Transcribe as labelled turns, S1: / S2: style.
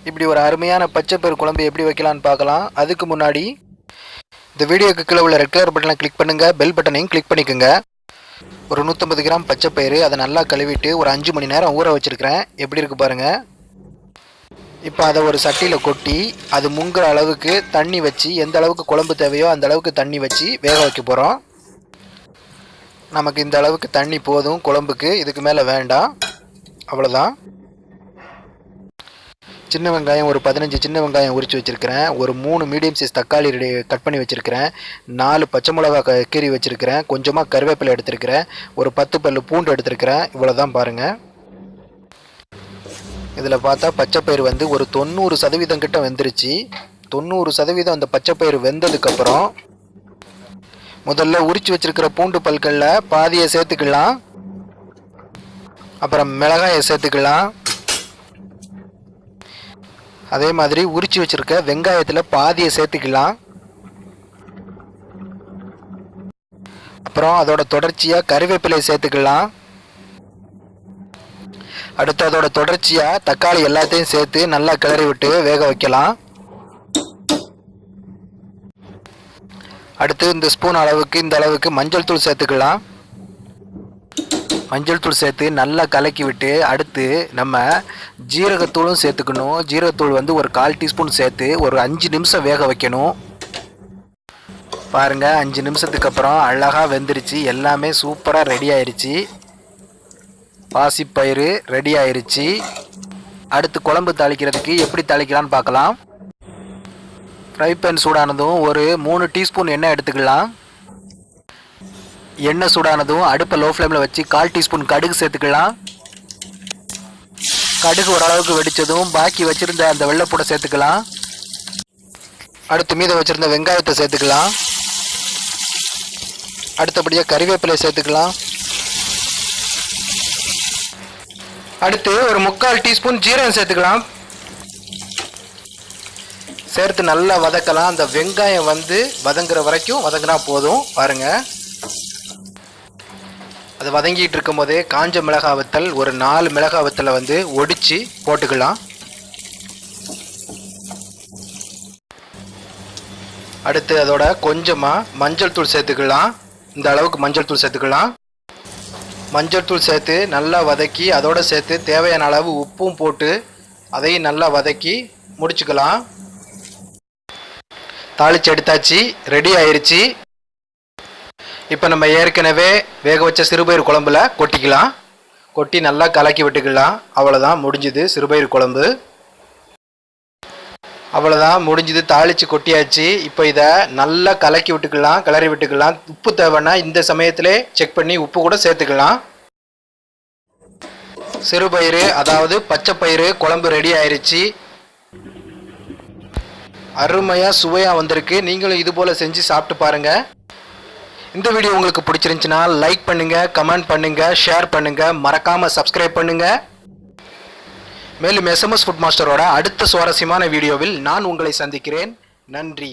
S1: இப்படி ஒரு அருமையான பச்சை பயிறு குழம்பு எப்படி வைக்கலான்னு பார்க்கலாம். அதுக்கு முன்னாடி இந்த வீடியோக்கு கீழே உள்ள ரெட் கலர் பட்டனை கிளிக் பண்ணுங்கள், பெல் பட்டனையும் கிளிக் பண்ணிக்கோங்க. ஒரு 150 கிராம் பச்சை பயிறு, அதை நல்லா கழுவிட்டு ஒரு 5 மணி நேரம் ஊற வச்சுருக்கிறேன். எப்படி இருக்குது பாருங்கள். இப்போ அதை ஒரு சட்டியில் கொட்டி அது முங்குற அளவுக்கு தண்ணி வச்சு, எந்த அளவுக்கு குழம்பு தேவையோ அந்த அளவுக்கு தண்ணி வச்சு வேக வைக்க போகிறோம். நமக்கு இந்த அளவுக்கு தண்ணி போதும் குழம்புக்கு, இதுக்கு மேலே வேண்டாம். அவ்வளோதான். சின்ன வெங்காயம் ஒரு 15 சின்ன வெங்காயம் உரித்து வச்சுருக்கிறேன். ஒரு 3 மீடியம் சைஸ் தக்காளி கட் பண்ணி வச்சுருக்கிறேன். 4 பச்சை மிளகா கீறி வச்சுருக்கிறேன். கொஞ்சமாக கருவேப்பிலை எடுத்துருக்கிறேன். ஒரு 10 பல்லு பூண்டு எடுத்துருக்கிறேன். இவ்வளோ தான் பாருங்கள். இதில் பார்த்தா பச்சைப்பயிறு வந்து ஒரு 90% கிட்ட வெந்துருச்சு. 90% அந்த பச்சைப்பயிறு வெந்ததுக்கப்புறம் முதல்ல உரித்து வச்சுருக்கிற பூண்டு பல்களில் பாதியை சேர்த்துக்கலாம். அப்புறம் மிளகாயை சேர்த்துக்கலாம். அதே மாதிரி உரித்து வச்சுருக்க வெங்காயத்தில் பாதியை சேர்த்துக்கலாம். அப்புறம் அதோட தொடர்ச்சியாக கருவேப்பிலை சேர்த்துக்கலாம். அடுத்து அதோட தொடர்ச்சியாக தக்காளி எல்லாத்தையும் சேர்த்து நல்லா கிளறி விட்டு வேக வைக்கலாம். அடுத்து இந்த ஸ்பூன் அளவுக்கு இந்த அளவுக்கு மஞ்சள் தூள் சேர்த்துக்கலாம். மஞ்சள் தூள் சேர்த்து நல்லா கலக்கி விட்டு அடுத்து நம்ம ஜீரகத்தூளும் சேர்த்துக்கணும். ஜீரகத்தூள் வந்து ஒரு 1/4 டீஸ்பூன் சேர்த்து ஒரு 5 நிமிஷம் வேக வைக்கணும். பாருங்கள், 5 நிமிஷத்துக்கு அப்புறம் அழகாக வெந்துருச்சு. எல்லாமே சூப்பராக ரெடி ஆயிடுச்சு. பாசிப்பயிறு ரெடி ஆயிடுச்சு. அடுத்து குழம்பு தாளிக்கிறதுக்கு எப்படி தாளிக்கலான்னு பார்க்கலாம். ஃப்ரை பேன் சூடானதும் ஒரு 3 டீஸ்பூன் எண்ணெய் எடுத்துக்கலாம். எண்ணெய் சூடானதும் அடுப்பை லோ ஃப்ளேமில் வச்சு 1/4 டீஸ்பூன் கடுகு சேர்த்துக்கலாம். கடுகு ஓரளவுக்கு வெடித்ததும் பாக்கி வச்சுருந்த அந்த வெள்ளைப்பூடை சேர்த்துக்கலாம். அடுத்து மீத வச்சுருந்த வெங்காயத்தை சேர்த்துக்கலாம். அடுத்தபடியாக கறிவேப்பிலை சேர்த்துக்கலாம். அடுத்து ஒரு 3/4 டீஸ்பூன் ஜீரகம் சேர்த்துக்கலாம். சேர்த்து நல்லா வதக்கலாம். அந்த வெங்காயம் வந்து வதங்குற வரைக்கும் வதங்கினா போதும். பாருங்கள், அது வதங்கிட்டு இருக்கும் போதே காஞ்ச மிளகாய் வத்தல் ஒரு 4 மிளகாய் வத்தலை வந்து ஒடிச்சு போட்டுக்கலாம். அடுத்து அதோட கொஞ்சமாக மஞ்சள் தூள் சேர்த்துக்கலாம். இந்த அளவுக்கு மஞ்சள் தூள் சேர்த்துக்கலாம். மஞ்சள் தூள் சேர்த்து நல்லா வதக்கி அதோடு சேர்த்து தேவையான அளவு உப்பும் போட்டு அதையும் நல்லா வதக்கி முடிச்சுக்கலாம். தாளித்து எடுத்தாச்சு, ரெடி ஆயிடுச்சு. இப்போ நம்ம ஏற்கனவே வேக வச்ச சிறுபயிறு குழம்புல கொட்டிக்கலாம். கொட்டி நல்லா கலக்கி விட்டுக்கலாம். அவ்வளோதான், முடிஞ்சுது சிறுபயிறு குழம்பு. அவ்வளோதான், முடிஞ்சுது. தாளித்து கொட்டியாச்சு. இப்போ இதை நல்லா கலக்கி விட்டுக்கலாம், கிளறி விட்டுக்கலாம். உப்பு தேவைன்னா இந்த சமயத்திலே செக் பண்ணி உப்பு கூட சேர்த்துக்கலாம். சிறுபயிறு அதாவது பச்சை பயிறு குழம்பு ரெடி ஆயிடுச்சு. அருமையாக சுவையாக வந்திருக்கு. நீங்களும் இது போல் செஞ்சு சாப்பிட்டு பாருங்கள். இந்த வீடியோ உங்களுக்கு பிடிச்சிருந்துச்சுன்னா லைக் பண்ணுங்கள், கமெண்ட் பண்ணுங்கள், ஷேர் பண்ணுங்கள், மறக்காமல் சப்ஸ்கிரைப் பண்ணுங்கள். மேலும் SMS ஃபுட் மாஸ்டரோட அடுத்த சுவாரஸ்யமான வீடியோவில் நான் உங்களை சந்திக்கிறேன். நன்றி.